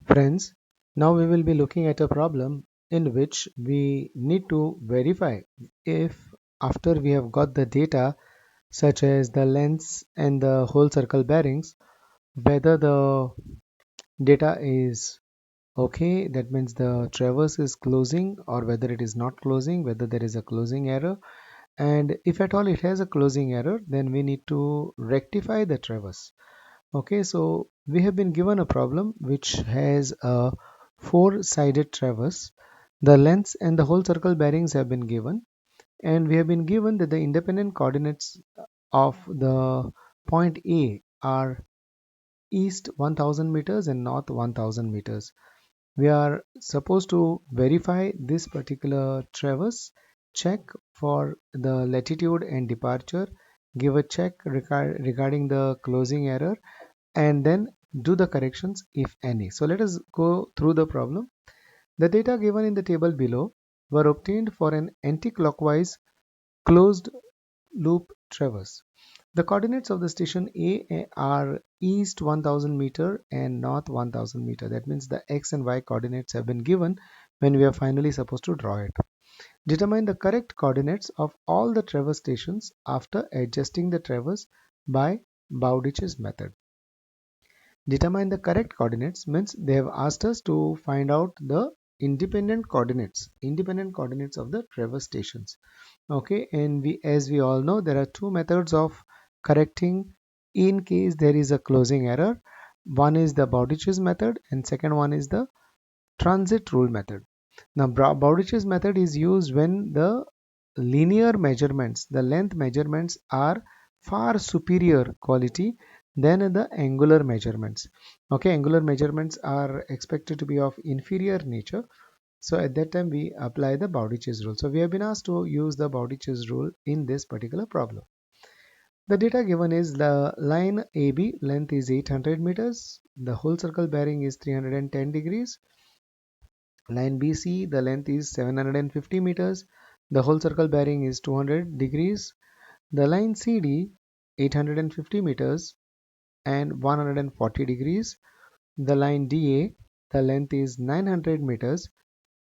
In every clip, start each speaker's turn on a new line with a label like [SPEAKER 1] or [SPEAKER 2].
[SPEAKER 1] Friends, now we will be looking at a problem in which we need to verify if after we have got the data such as the lengths and the whole circle bearings, whether the data is okay, that means the traverse is closing, or whether it is not closing, whether there is a closing error, and if at all it has a closing error, then we need to rectify the traverse. Okay, so we have been given a problem which has a four-sided traverse. The lengths and the whole circle bearings have been given, and we have been given that the independent coordinates of the point A are east 1000 meters and north 1000 meters. We are supposed to verify this particular traverse, check for the latitude and departure, give a check regarding the closing error, and then do the corrections if any. So let us go through the problem. The data given in the table below were obtained for an anti-clockwise closed loop traverse. The coordinates of the station A are east 1000 meter and north 1000 meter. That means the x and y coordinates have been given when we are finally supposed to draw it. Determine the correct coordinates of all the traverse stations after adjusting the traverse by Bowditch's method. Determine the correct coordinates means they have asked us to find out the independent coordinates of the traverse stations. Okay, and as we all know, there are two methods of correcting in case there is a closing error. One is the Bowditch's method and second one is the transit rule method. Now Bowditch's method is used when the linear measurements, the length measurements are far superior quality than the angular measurements. Okay, angular measurements are expected to be of inferior nature. So at that time we apply the Bowditch's rule. So we have been asked to use the Bowditch's rule in this particular problem. The data given is the line AB length is 800 meters. The whole circle bearing is 310 degrees. Line BC, the length is 750 meters. The whole circle bearing is 200 degrees. The line CD, 850 meters and 140 degrees. The line DA, the length is 900 meters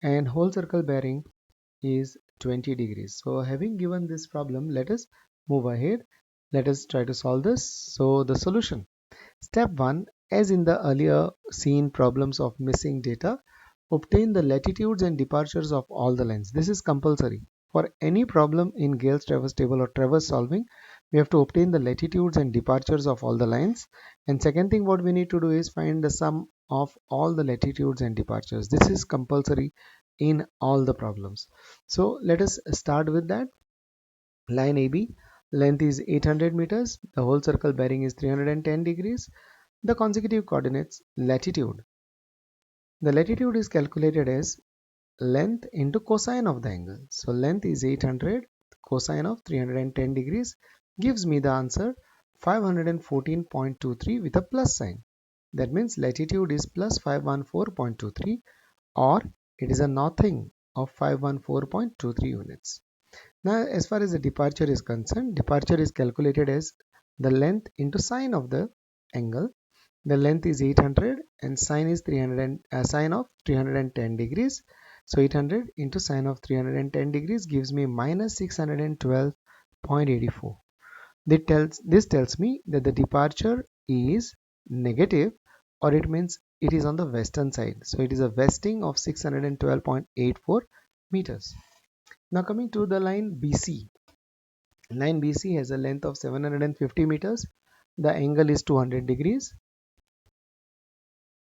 [SPEAKER 1] and whole circle bearing is 20 degrees. So having given this problem, let us move ahead. Let us try to solve this. So the solution. Step 1, as in the earlier seen problems of missing data, obtain the latitudes and departures of all the lines. This is compulsory. For any problem in Gale's traverse table or traverse solving, we have to obtain the latitudes and departures of all the lines. And second thing what we need to do is find the sum of all the latitudes and departures. This is compulsory in all the problems. So let us start with that. Line AB, length is 800 meters. The whole circle bearing is 310 degrees. The consecutive coordinates, latitude. The latitude is calculated as length into cosine of the angle. So length is 800, cosine of 310 degrees gives me the answer 514.23 with a plus sign. That means latitude is plus 514.23, or it is a nothing of 514.23 units. Now as far as the departure is concerned, departure is calculated as the length into sine of the angle. The length is 800 and sine is 300 sine of 310 degrees. So 800 into sine of 310 degrees gives me minus 612.84. This tells me that the departure is negative, or it means it is on the western side. So it is a westing of 612.84 meters. Now coming to the line BC. Line BC has a length of 750 meters. The angle is 200 degrees.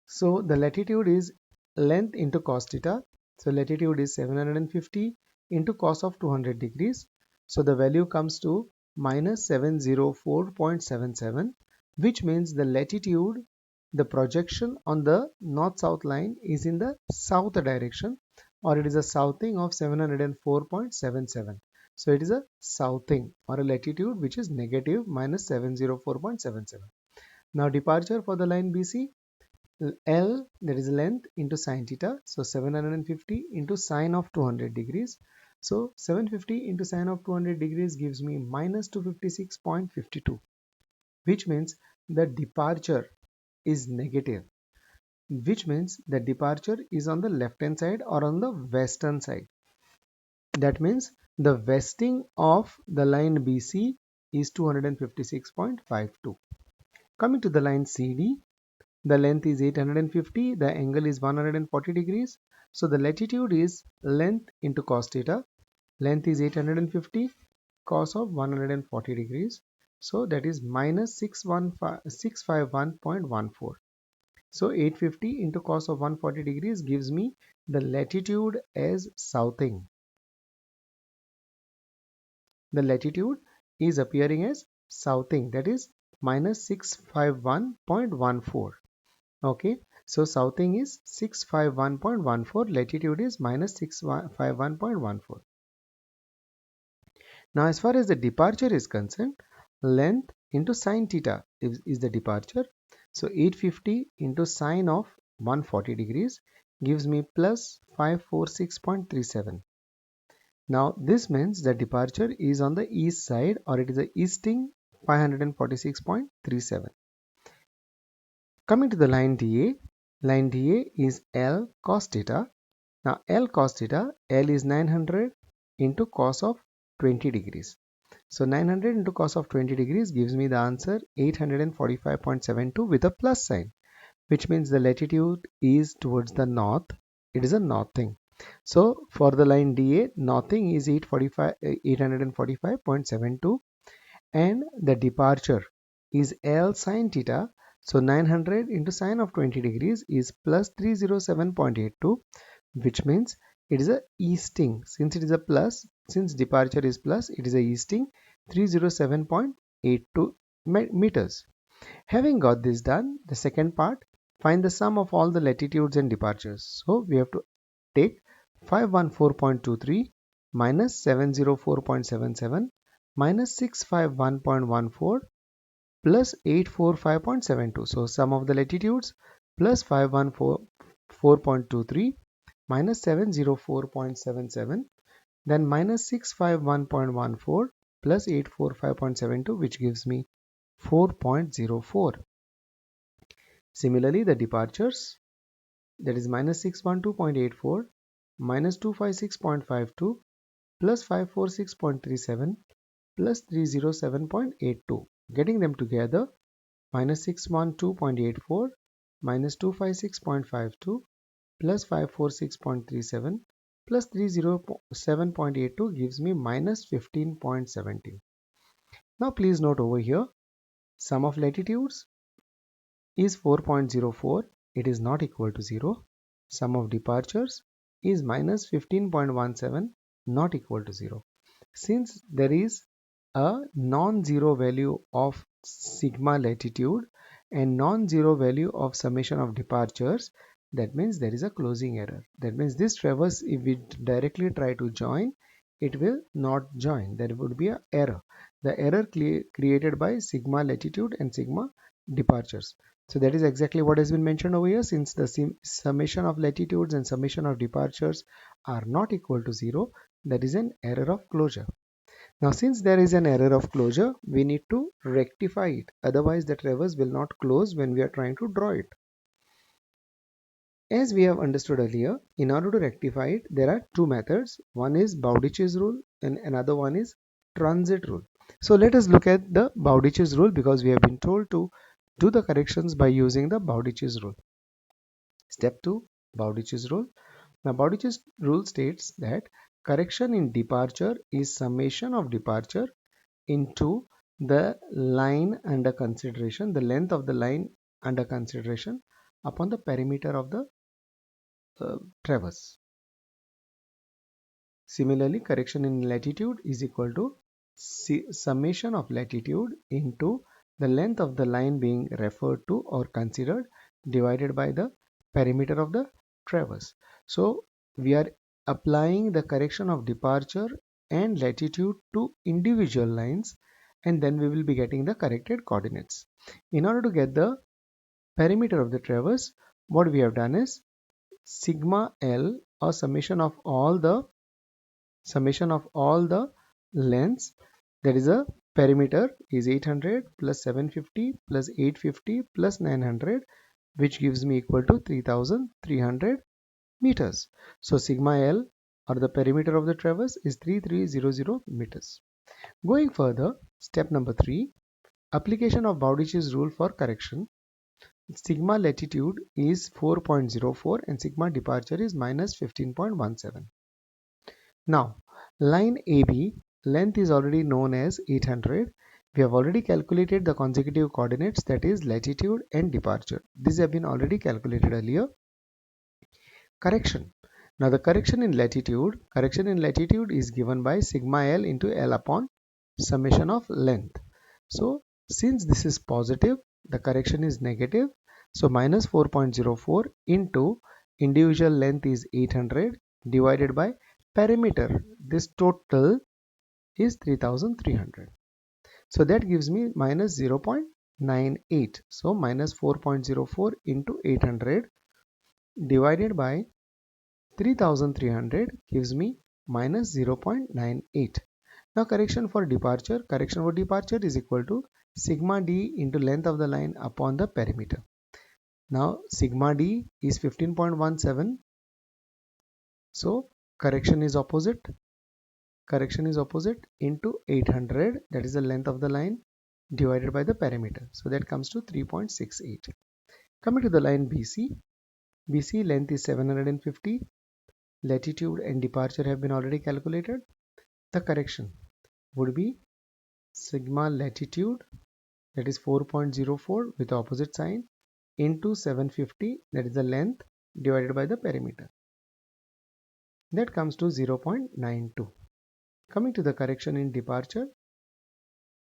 [SPEAKER 1] So the latitude is length into cos theta. So latitude is 750 into cos of 200 degrees. So the value comes to minus 704.77, which means the latitude, the projection on the north-south line is in the south direction, or it is a southing of 704.77. So it is a southing or a latitude which is negative minus 704.77. Now departure for the line BC. L, that is length, into sine theta. So 750 into sine of 200 degrees. So 750 into sine of 200 degrees gives me minus 256.52, which means the departure is negative. which means the departure is on the left hand side or on the western side. That means the westing of the line BC is 256.52. Coming to the line CD, the length is 850, the angle is 140 degrees. So the latitude is length into cos theta. Length is 850, cos of 140 degrees. So that is minus 651.14. So 850 into cos of 140 degrees gives me the latitude as southing. The latitude is appearing as southing, that is minus 651.14. Okay, so southing is 651.14, latitude is minus 651.14. Now as far as the departure is concerned, length into sine theta is the departure. So 850 into sine of 140 degrees gives me plus 546.37. Now this means the departure is on the east side, or it is a easting 546.37. Coming to the line DA is L cos theta. Now L cos theta, L is 900 into cos of 20 degrees. So 900 into cos of 20 degrees gives me the answer 845.72 with a plus sign, which means the latitude is towards the north. It is a northing. So for the line DA, northing is 845.72, and the departure is L sine theta. So 900 into sine of 20 degrees is plus 307.82, which means it is a easting. Since it is a plus, since departure is plus, it is a easting 307.82 meters. Having got this done, the second part, find the sum of all the latitudes and departures. So we have to take 514.23 minus 704.77 minus 651.14 plus 845.72. So sum of the latitudes plus 514.23 minus 704.77, then minus 651.14 plus 845.72, which gives me 4.04. Similarly, the departures, that is minus 612.84 minus 256.52 plus 546.37 plus 307.82. Getting them together, minus 612.84 minus 256.52 plus 546.37 plus 307.82 gives me minus 15.17. Now please note over here, sum of latitudes is 4.04. It is not equal to 0. Sum of departures is minus 15.17, not equal to 0. Since there is a non-zero value of sigma latitude and non-zero value of summation of departures, that means there is a closing error. That means this traverse, if we directly try to join, it will not join. There would be an error. The error created by sigma latitude and sigma departures. So that is exactly what has been mentioned over here. Since the summation of latitudes and summation of departures are not equal to 0, that is an error of closure. Now since there is an error of closure, we need to rectify it. Otherwise the traverse will not close when we are trying to draw it. As we have understood earlier, in order to rectify it, there are two methods. One is Bowditch's rule and another one is transit rule. So let us look at the Bowditch's rule, because we have been told to do the corrections by using the Bowditch's rule. Step 2, Bowditch's rule. Now Bowditch's rule states that correction in departure is summation of departure into the line under consideration, the length of the line under consideration upon the perimeter of the traverse. Similarly, correction in latitude is equal to summation of latitude into the length of the line being referred to or considered divided by the perimeter of the traverse. So we are applying the correction of departure and latitude to individual lines, and then we will be getting the corrected coordinates. In order to get the perimeter of the traverse, what we have done is sigma L, or summation of all the lengths, that is a perimeter, is 800 plus 750 plus 850 plus 900 which gives me equal to 3300 meters. So sigma L, or the perimeter of the traverse, is 3300 meters. Going further, step number 3, application of Bowditch's rule for correction. Sigma latitude is 4.04 and sigma departure is minus 15.17. Now, line AB, length is already known as 800. We have already calculated the consecutive coordinates, that is latitude and departure. These have been already calculated earlier. Correction. Now the correction in latitude is given by sigma L into L upon summation of length. So since this is positive, the correction is negative. So minus 4.04 into individual length is 800 divided by perimeter. This total is 3300. So that gives me minus 0.98. So minus 4.04 into 800 divided by 3300 gives me minus 0.98. Now correction for departure is equal to sigma d into length of the line upon the perimeter. Now sigma d is 15.17. So correction is opposite into 800, that is the length of the line, divided by the perimeter. So that comes to 3.68. Coming to the line BC length is 750. Latitude and departure have been already calculated. The correction would be sigma latitude, that is 4.04 with opposite sign, into 750, that is the length, divided by the perimeter. That comes to 0.92. Coming to the correction in departure,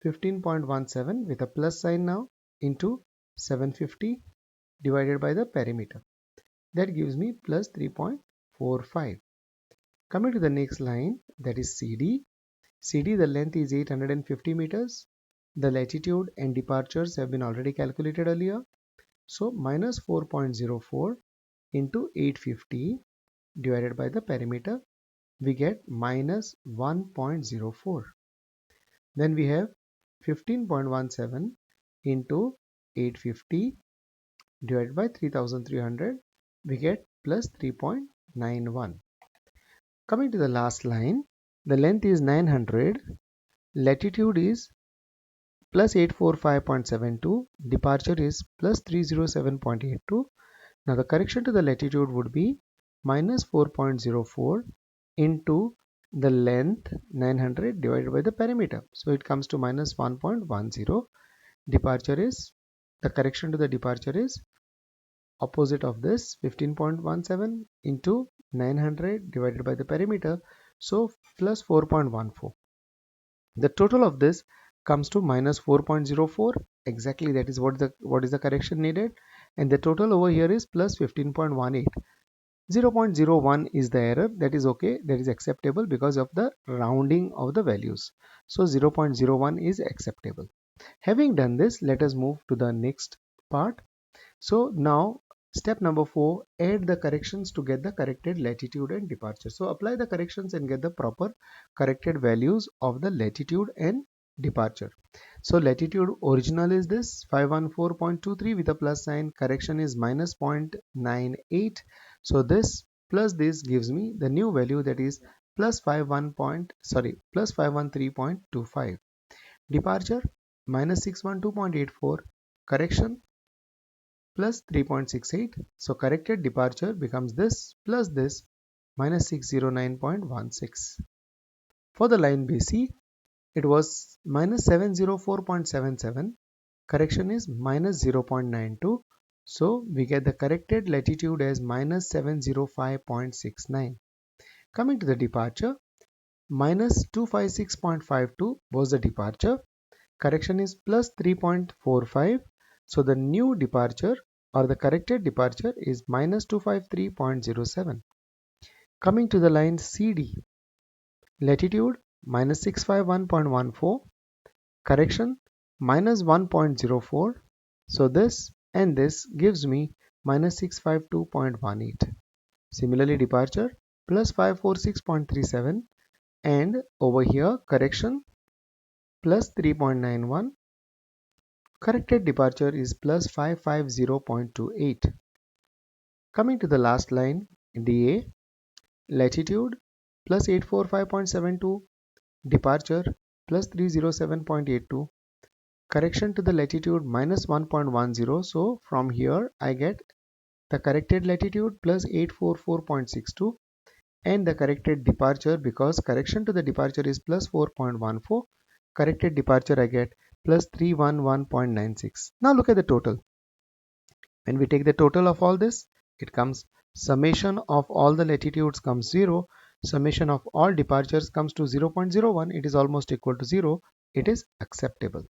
[SPEAKER 1] 15.17 with a plus sign now into 750 divided by the perimeter. That gives me plus 3.45. Coming to the next line, that is CD. CD, the length is 850 meters. The latitude and departures have been already calculated earlier. So minus 4.04 into 850 divided by the perimeter, we get minus 1.04. Then we have 15.17 into 850 divided by 3300, we get plus 3.91. Coming to the last line, the length is 900, latitude is plus 845.72, departure is plus 307.82. Now the correction to the latitude would be minus 4.04 into the length 900 divided by the perimeter. So it comes to minus 1.10. Departure is, the correction to the departure is opposite of this, 15.17 into 900 divided by the perimeter. So plus 4.14. The total of this comes to minus 4.04. Exactly, that is what is the correction needed, and the total over here is plus 15.18. 0.01 is the error. That is okay, that is acceptable because of the rounding of the values. So 0.01 is acceptable. Having done this, let us move to the next part. So now step number 4, add the corrections to get the corrected latitude and departure. So apply the corrections and get the proper corrected values of the latitude and departure. So latitude original is this 514.23 with a plus sign, correction is minus 0.98. So this plus this gives me the new value, that is plus 513.25. Departure minus 612.84, correction plus 3.68. So corrected departure becomes this plus this minus 609.16. For the line BC, it was minus 704.77. Correction is minus 0.92. So we get the corrected latitude as minus 705.69. Coming to the departure, minus 256.52 was the departure. Correction is plus 3.45. So the new departure or the corrected departure is minus 253.07. Coming to the line CD, latitude minus 651.14, correction minus 1.04. So this and this gives me minus 652.18. Similarly, departure plus 546.37, and over here correction plus 3.91 Corrected departure is plus 550.28. Coming to the last line, DA, latitude plus 845.72, departure plus 307.82, correction to the latitude minus 1.10. So from here I get the corrected latitude plus 844.62 and the corrected departure, because correction to the departure is plus 4.14, corrected departure I get plus 311.96. Now look at the total. When we take the total of all this, it comes summation of all the latitudes comes 0, summation of all departures comes to 0.01. It is almost equal to 0. It is acceptable.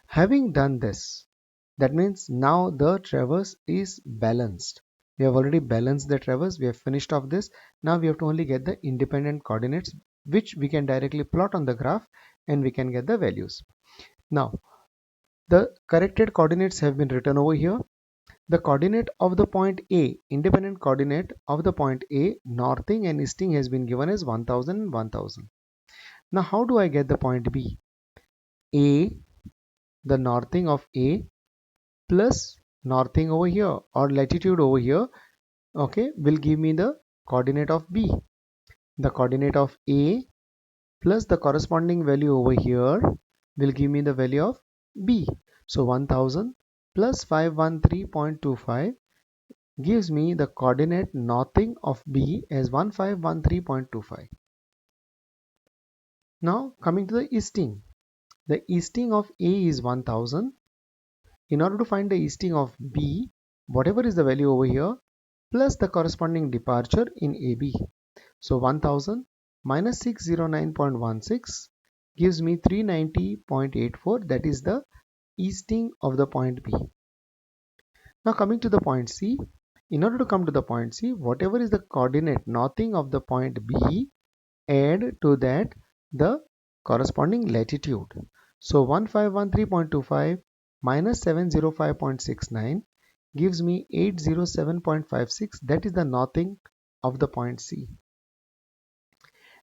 [SPEAKER 1] Having done this, that means now the traverse is balanced. We have already balanced the traverse. We have finished off this. Now we have to only get the independent coordinates, which we can directly plot on the graph and we can get the values. Now the corrected coordinates have been written over here. The coordinate of the point A, independent coordinate of the point A, northing and easting has been given as 1000 and 1000. Now how do I get the point B? A, the northing of A plus northing over here or latitude over here, okay, will give me the coordinate of B. The coordinate of A plus the corresponding value over here will give me the value of B. So 1000 plus 513.25 gives me the coordinate northing of B as 1513.25. Now coming to the easting. The easting of A is 1000. In order to find the easting of B, whatever is the value over here plus the corresponding departure in AB. So 1000 minus 609.16 gives me 390.84. That is the easting of the point B. Now coming to the point C. In order to come to the point C, whatever is the coordinate northing of the point B, add to that the corresponding latitude. So 1513.25 minus 705.69 gives me 807.56. That is the northing of the point C.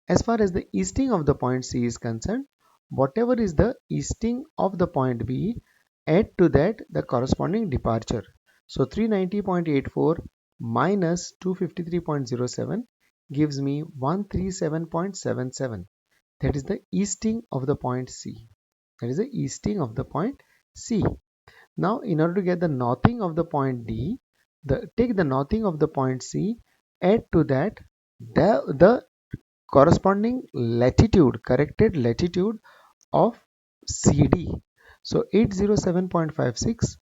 [SPEAKER 1] As far as the easting of the point C is concerned, whatever is the easting of the point B, add to that the corresponding departure. So 390.84 minus 253.07 gives me 137.77. That is the easting of the point C. That is the easting of the point C. Now in order to get the northing of the point D, take the northing of the point C, add to that the corresponding latitude, corrected latitude of CD. So 807.56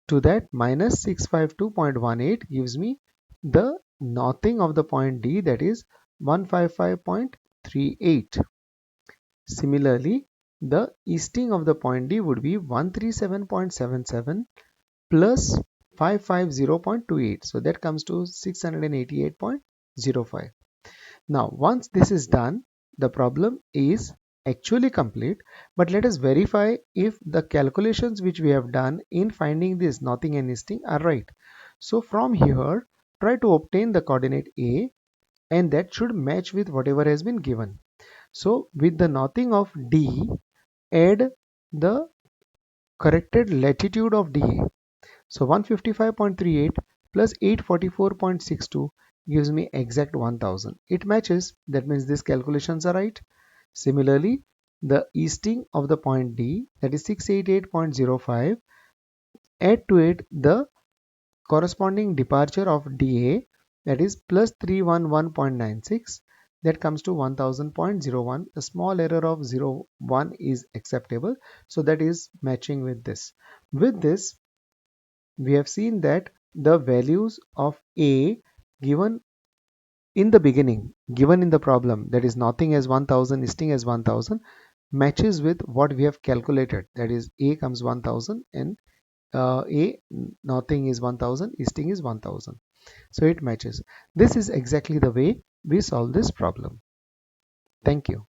[SPEAKER 1] to that minus 652.18 gives me the northing of the point D, that is 155.38. Similarly, the easting of the point D would be 137.77 plus 550.28. So that comes to 688.05. Now once this is done, the problem is actually complete, but let us verify if the calculations which we have done in finding this northing and easting are right. So from here, try to obtain the coordinate A, and that should match with whatever has been given. So with the northing of D, add the corrected latitude of DA. So 155.38 plus 844.62 gives me exact 1000. It matches. That means these calculations are right. Similarly, the easting of the point D, that is 688.05, add to it the corresponding departure of DA, that is plus 311.96, that comes to 1000.01. A small error of 0.1 is acceptable, so that is matching with this. With this, we have seen that the values of A given in the beginning, given in the problem, that is northing as 1000, easting as 1000, matches with what we have calculated, that is A comes 1000 and A northing is 1000, easting is 1000. So it matches. This is exactly the way we solve this problem. Thank you.